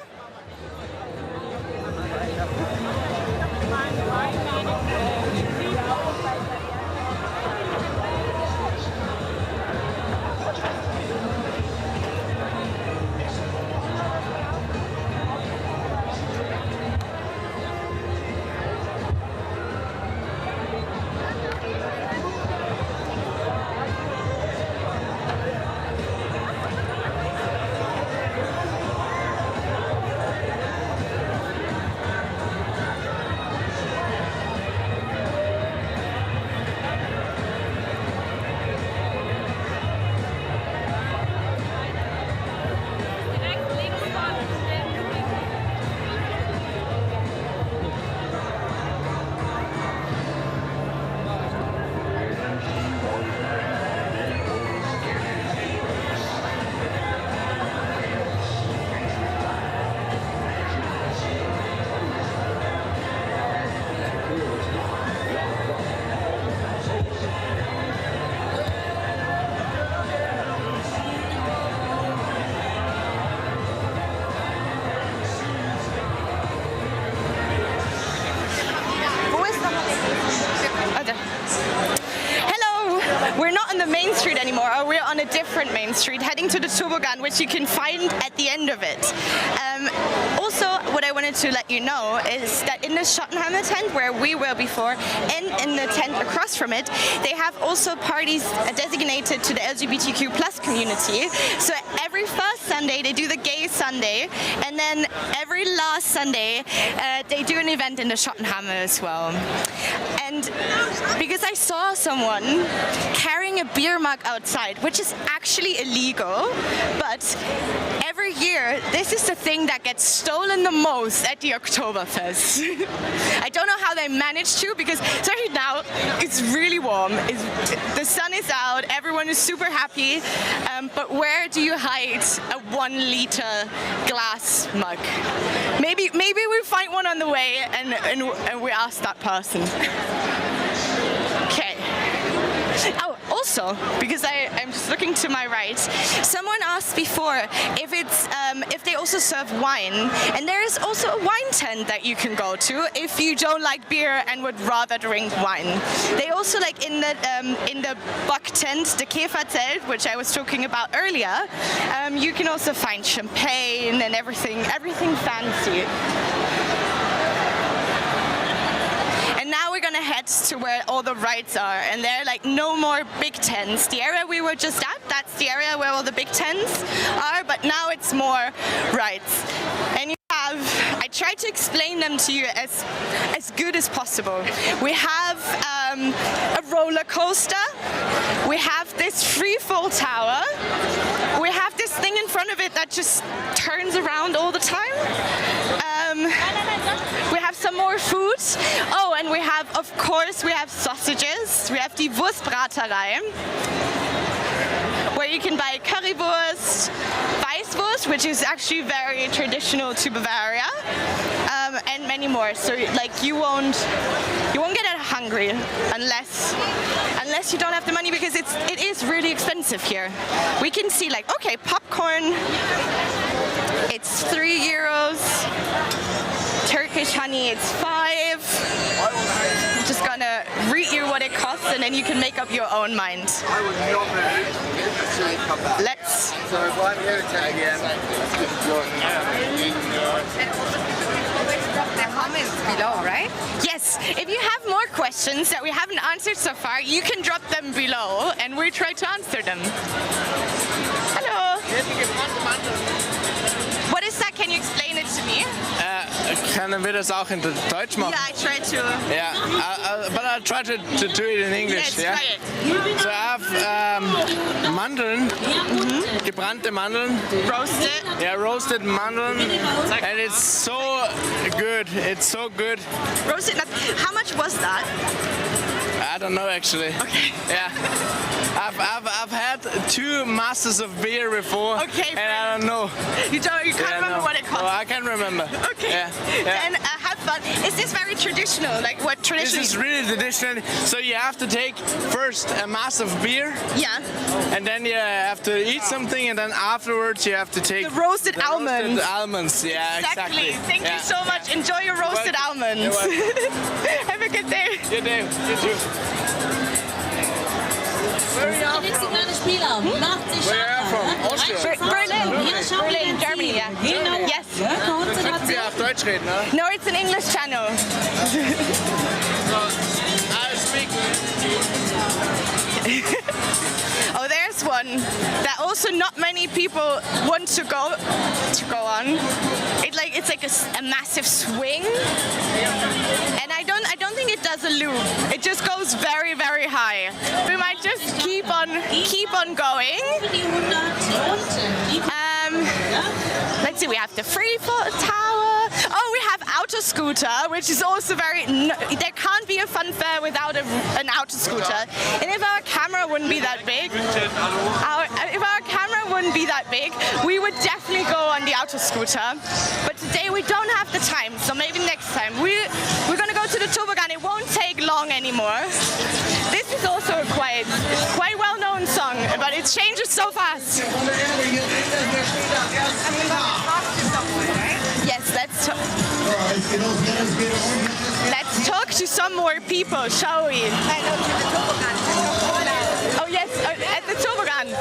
We're not on the main street anymore, or we're on a different main street, heading to the Toboggan, which you can find at the end of it. Also, what I wanted to let you know is that in the Schottenhamel tent, where we were before, and in the tent across from it, they have also parties designated to the LGBTQ plus community. So every first Sunday, they do the Gay Sunday, and then every last Sunday, they do an event in the Schottenhamel as well. And because I saw someone carrying a beer mug outside, which is actually illegal, but every year, this is the thing that gets stolen the most at the Oktoberfest. I don't know how they manage to, because especially now, it's really warm. The sun is out, everyone is super happy, but where do you hide a 1 liter glass mug? Maybe we find one on the way and we ask that person. Okay. Oh, also, because I'm just looking to my right, someone asked before if they also serve wine, and there is also a wine tent that you can go to if you don't like beer and would rather drink wine. They also, like in the Buck tent, the Käferzelt, which I was talking about earlier, you can also find champagne and everything fancy. And now we're gonna head to where all the rides are, and there are like no more big tents. The area we were just at, that's the area where all the big tents are, but now it's more rides. And I tried to explain them to you as good as possible. We have a roller coaster. We have this free-fall tower. We have this thing in front of it that just turns around all the time. We have some more food. Oh, and we have, of course, we have sausages. We have die Wurstbraterei, where you can buy currywurst, Weißwurst, which is actually very traditional to Bavaria, and many more. So like you won't get hungry unless you don't have the money, because it is really expensive here. We can see like, okay, popcorn, it's €3. Turkish honey, it's 5. I'm just gonna read you what it costs, and then you can make up your own mind. Let's. So one here tag in. The comments below, right? Yes, if you have more questions that we haven't answered so far, you can drop them below, and we try to answer them. Hello. What is that? Can you explain it to me? Können wir das auch in Deutsch machen? Yeah, I try to. Yeah, but I'll try to do it in English. Yes, yeah? try it. So I have Mandeln, gebrannte Mandeln. Roasted. Yeah, roasted Mandeln, and it's so good. It's so good. Roasted. How much was that? I don't know actually. Okay. Yeah. I've had 2 masters of beer before. Okay. And I don't know. You can't remember what it cost. Oh, I can't remember. Okay. Yeah. Then have fun. Is this very traditional? Like what traditional? This is really traditional. So you have to take first a mass of beer. Yeah. And then you have to eat something, and then afterwards you have to take the roasted almonds. Roasted almonds. Yeah, exactly. Thank you so much. Enjoy your roasted almonds. Have a good day. Good day. You too. Where are you from? Where are you from? Austria? Berlin, Germany, yeah. Yes. Könnten wir auf Deutsch reden, ne? No, it's an English channel. I speak. Oh, there's one that also not many people want to go on. It's like a massive swing, and I don't think it does a loop. It just goes very, very high. We might just keep on going. Let's see. We have the free-fall tower. Oh, we have auto scooter, which is also there can't be a fun fair without an auto scooter. And if our camera wouldn't be that big, we would definitely go on the auto scooter. But today we don't have the time, so maybe next time. We're gonna go to the Toboggan. It won't take long anymore. This is also a quite well-known song, but it changes so fast. Yes, let's talk to some more people, shall we? Oh yes, at the Toboggan.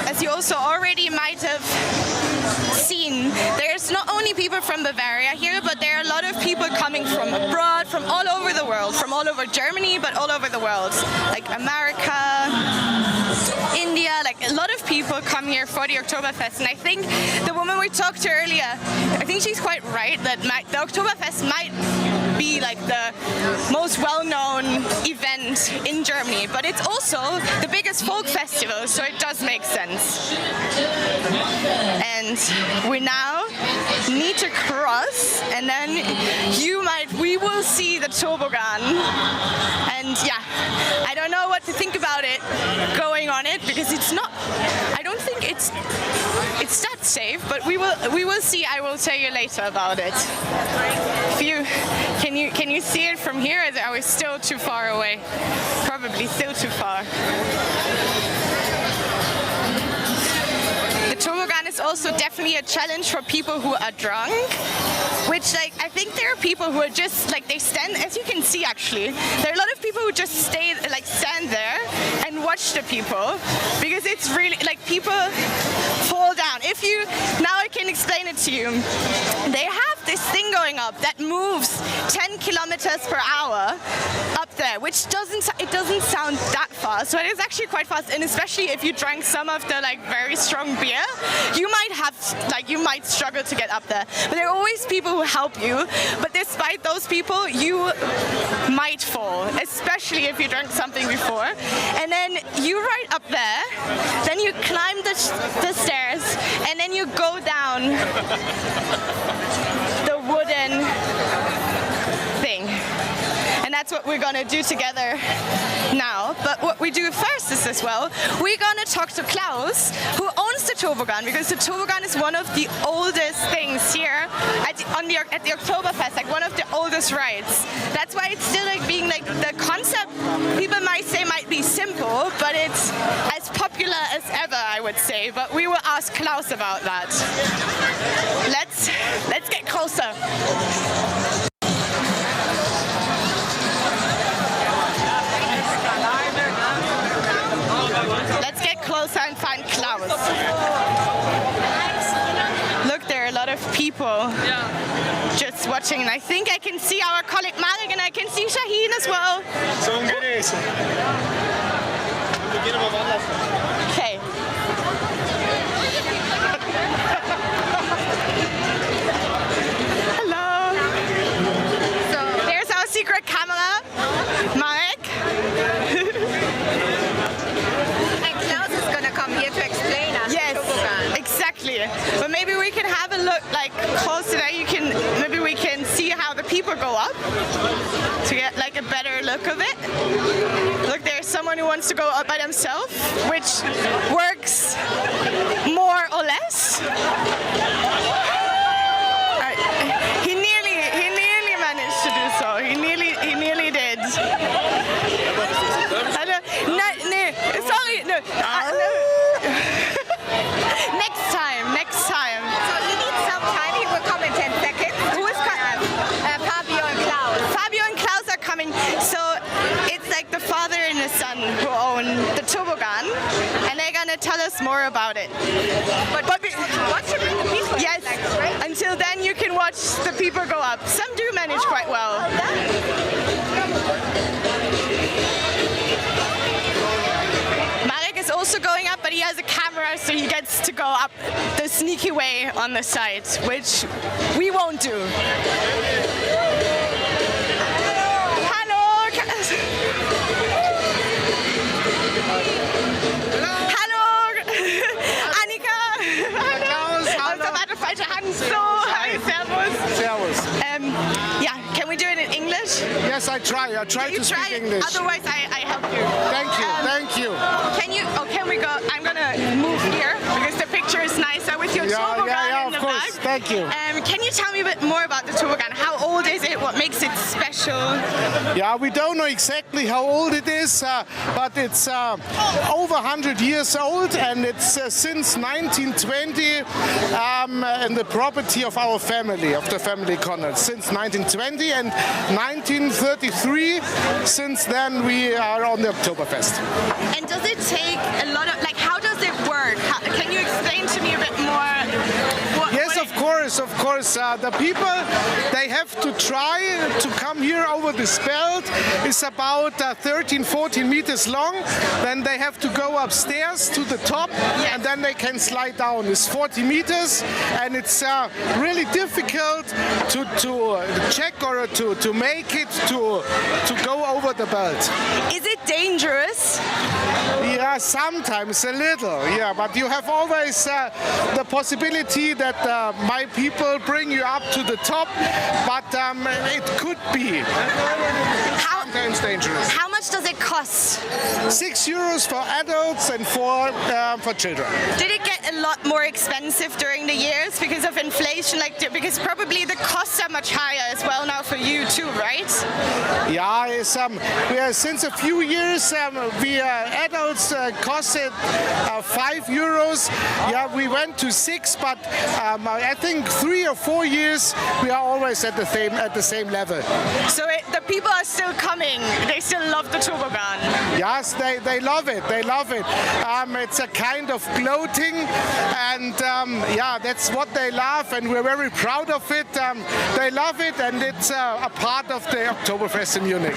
As you also already might have seen, there's not only people from Bavaria here, but there are a lot of people coming from abroad, from all over the world, from all over Germany, but all over the world, like America, India, like a lot of people come here for the Oktoberfest. And I think the woman we talked to earlier, I think she's quite right that the Oktoberfest might be like the most well-known event in Germany, but it's also the biggest folk festival, so it does make sense. And we now need to cross, and then we will see the Toboggan. And yeah, I don't know what to think about it, going on it, because I don't think it's it's not safe, but we will see. I will tell you later about it. Can you see it from here? Are we still too far away? Probably still too far. The toboggan is also definitely a challenge for people who are drunk, which like I think there are people who are just like they stand, as you can see actually, there are a lot of people who just stand there and watch the people, because it's really like people fall down. Now I can explain it to you. They have this thing going up that moves 10 kilometers per hour up there, which doesn't sound that fast, but it's actually quite fast. And especially if you drank some of the like very strong beer, you might struggle to get up there. But there are always people who help you. But despite those people, you might fall, especially if you drank something before. And then you ride up there, then you climb the stairs, and then you go down the wooden thing. And that's what we're gonna do together now. But what we do first is as well, we're gonna talk to Klaus, who owns the toboggan, because the toboggan is one of the oldest things here at the Oktoberfest, like one of the oldest rides. That's why it's still like being like the concept, people might say might be simple, but it's as popular as ever, I would say. But we will ask Klaus about that. Let's get closer. Let's get closer and find Klaus. Look, there are a lot of people just watching, and I think I can see our colleague Marek, and I can see Shaheen as well. Okay. Hello. So there's our secret camera, Marek. Come here to explain us. Yes, exactly. But maybe we can have a look like close to that. Maybe we can see how the people go up to get like a better look of it. Look, there's someone who wants to go up by themselves, which works more or less. He nearly managed to do so. He nearly did. Sorry, no. Next time. So he needs some time. He will come in 10 seconds. Who is coming? Fabio and Klaus. Fabio and Klaus are coming. So it's like the father and the son who own the toboggan, and they're gonna tell us more about it. But watch it with the people. Yes. Until then, you can watch the people go up. Some do manage quite well. Also going up, but he has a camera, so he gets to go up the sneaky way on the side, which we won't do. Hello. Hallo. Annika. Hallo. Aus der falsche Hand. So, hi, servus. Servus. Yeah, can we do it in English? Yes, I try to speak English. Otherwise, I help you. Thank you. Can we go? I'm gonna move here because the picture is nicer with your toboggan in the back. Thank you. Can you tell me a bit more about the toboggan? How old is it? What makes it special? Yeah, we don't know exactly how old it is, but it's over 100 years old, and it's since 1920 in the property of our family, of the family Connell. Since 1920 and 1933, since then we are on the Oktoberfest. And does it take a lot of, like, how does it work? Can you explain to me a bit more? Yes, of course. The people, they have to try to come here over this belt. It's about 13, 14 meters long. Then they have to go upstairs to the top, and then they can slide down. It's 40 meters, and it's really difficult to check or to make it to go over the belt. Is it dangerous? Yeah, sometimes a little. Yeah, but you have always the possibility that my people bring you up to the top, but it could be. sometimes dangerous. How much does it cost? €6 for adults and for children. Did it get a lot more expensive during the years because of inflation? Because probably the costs are much higher as well now for you too, right? Yeah, since a few years, we adults costed €5. Yeah, we went to 6, but I think 3 or 4 years we are always at the same level. So the people are still coming. They still love the Toboggan. Yes, they love it. They love it. It's a kind of gloating, and that's what they love, and we're very proud of it. They love it, and it's a part of the Oktoberfest in Munich.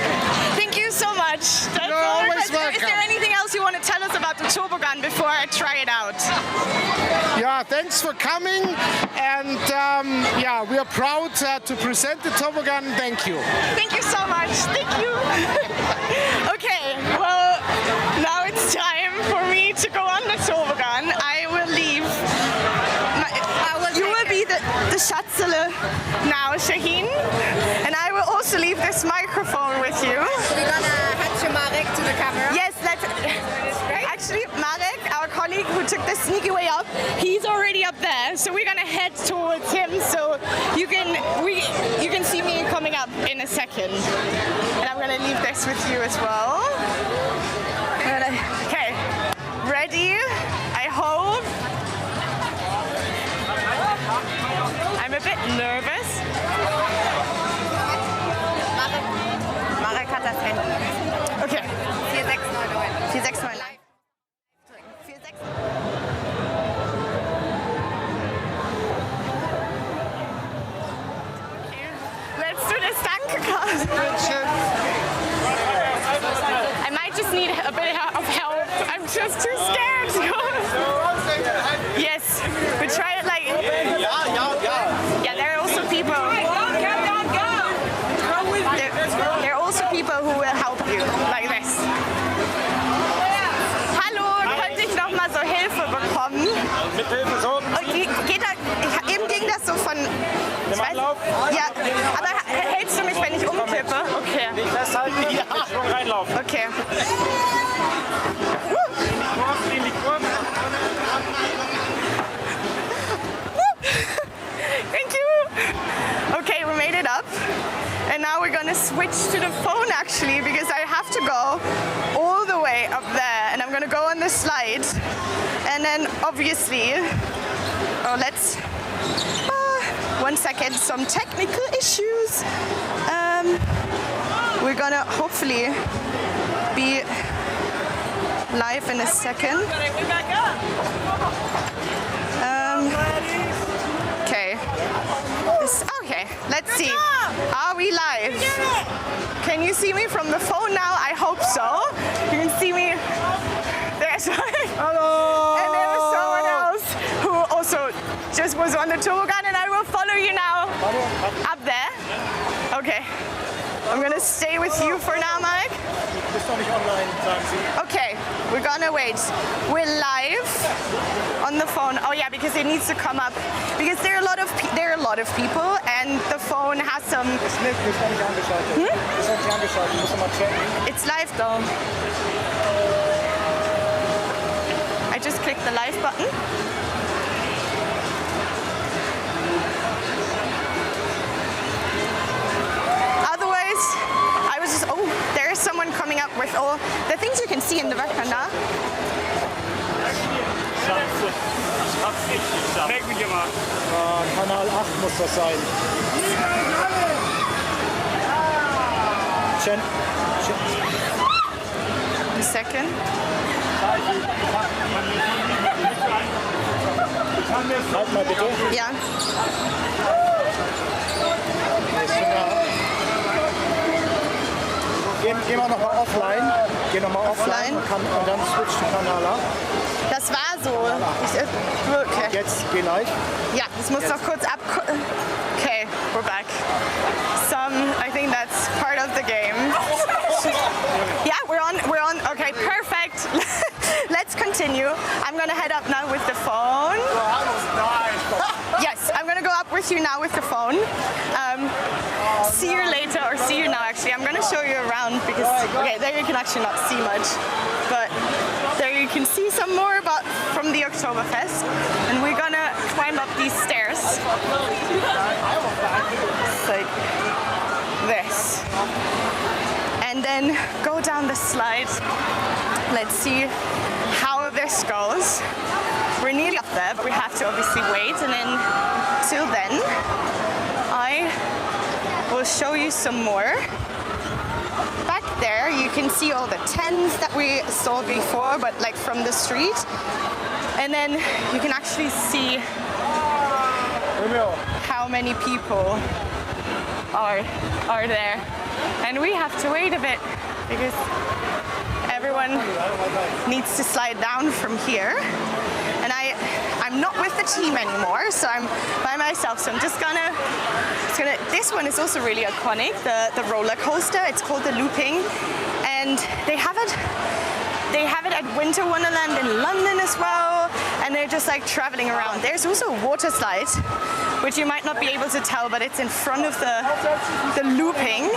Thank you so much. You're always welcome. Is there anything else you want to tell us about the Toboggan before I try it out? Yeah, thanks for coming, and we are proud to present the Toboggan. Thank you. Thank you so much. Thank you. Okay, well, now it's time for me to go on the Toboggan. I will leave. You will be the Schatzele now, Shaheen, and I will also leave this microphone with you. So we're gonna head to Marek to the camera. Yes, actually, Marek, our colleague who took the sneaky way up, he's already up there. So we're gonna head towards him. So you can see me coming up in a second. And I'm gonna leave this with you as well. Okay, ready? I hope. I'm a bit nervous. Marek hat das Handy. Okay. 4699. 4699 live. 46. Okay. Let's do this. Danke, Carsten. I might just need a bit of help. I'm just too scared. Yes, we try it like. Yeah, there are also people. There are also people who will help you, like this. Hallo, könnte ich noch mal so Hilfe bekommen? Mit Hilfe so? Eben ging das so von. Ich weiß, ja, aber hältst du mich, wenn ich umkippe? Okay. Nicht festhalten, ja. Schon reinlaufen. Okay. In die Kurve. Thank you. Okay, we made it up. And now we're gonna switch to the phone actually, because I have to go all the way up there and I'm gonna go on the slide. And then obviously, let's, 1 second, some technical issues. We're gonna hopefully be live in a second. Okay. Okay, let's see. Are we live? Can you see me from the phone now? I hope so. You can see me. There's Hello. And there was someone else who also just was on the Toboggan, and I will follow you now. Up there? Okay. I'm gonna stay with you for now, Mike. Okay, we're gonna wait. We're live on the phone. Oh yeah, because it needs to come up. Because there are a lot of people, and the phone has some. It's live though. I just clicked the live button. Otherwise, I was just, there is someone coming up with all the things you can see in the background now. Kanal 8 muss das sein. A second. Halt mal bitte. Ja. Gehen wir nochmal offline. Geh nochmal offline und dann switch den Kanal ab. Das war so. Okay. Jetzt geh live. Ja, das muss noch kurz ab. Okay, we're back. I think that's part of the game. Yeah, we're on. Okay, perfect. Let's continue. I'm gonna head up now with the phone. Yes, I'm gonna go up with you now with the phone. See you later. later, or see you now actually. I'm gonna show you around because, okay, there you can actually not see much, but there you can see some more about from the Oktoberfest. And we're gonna climb up these stairs. It's like this. And then go down the slide. Let's see how this goes. We're nearly up there, but we have to obviously wait. And then, till then, I will show you some more. Back there, you can see all the tents that we saw before, but like from the street. And then you can actually see how many people are there. And we have to wait a bit because everyone needs to slide down from here. And I'm not with the team anymore, so I'm by myself. So I'm just gonna this one is also really iconic, the roller coaster. It's called the Looping, and they have it at Winter Wonderland in London as well, and they're just like traveling around. There's also a water slide, which you might not be able to tell, but it's in front of the Looping,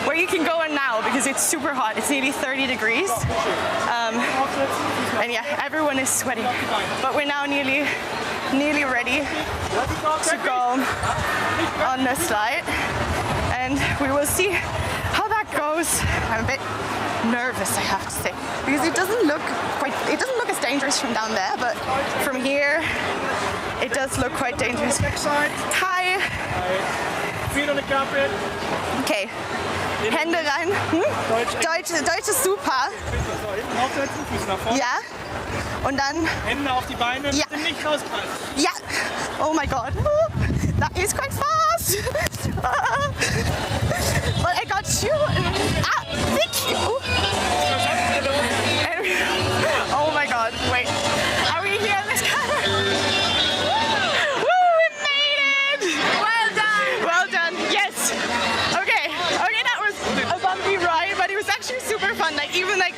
where you can go on now because it's super hot. It's nearly 30 degrees. And yeah, everyone is sweating. But we're now nearly ready to go on the slide. And we will see how that goes. I'm a bit nervous, I have to say, because it doesn't look as dangerous from down there, but from here it does look quite dangerous. Hi. Feet on the carpet. Okay. Hände rein. Deutsch ist super. Aufsetzen, Füße nach vorne. Ja. Und dann Hände auf die Beine, ja. bitte nicht rauspressen. Ja. Oh my god. That is quite fast. But I got you. Ah, thank you. Oh my god. Wait. Are we here in this car? Woo, we made it. Well done. Well done. Yes. Okay, that was a bumpy ride, but it was actually super fun. Like even like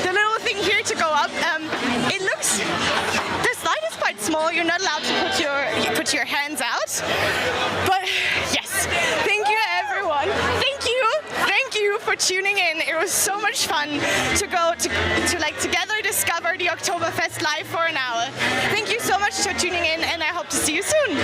the little thing here to go up. It looks, the slide is quite small. You're not allowed to put your hands out. But yes, thank you everyone. Thank you for tuning in. It was so much fun to go to like together discover the Oktoberfest live for an hour. Thank you so much for tuning in, and I hope to see you soon.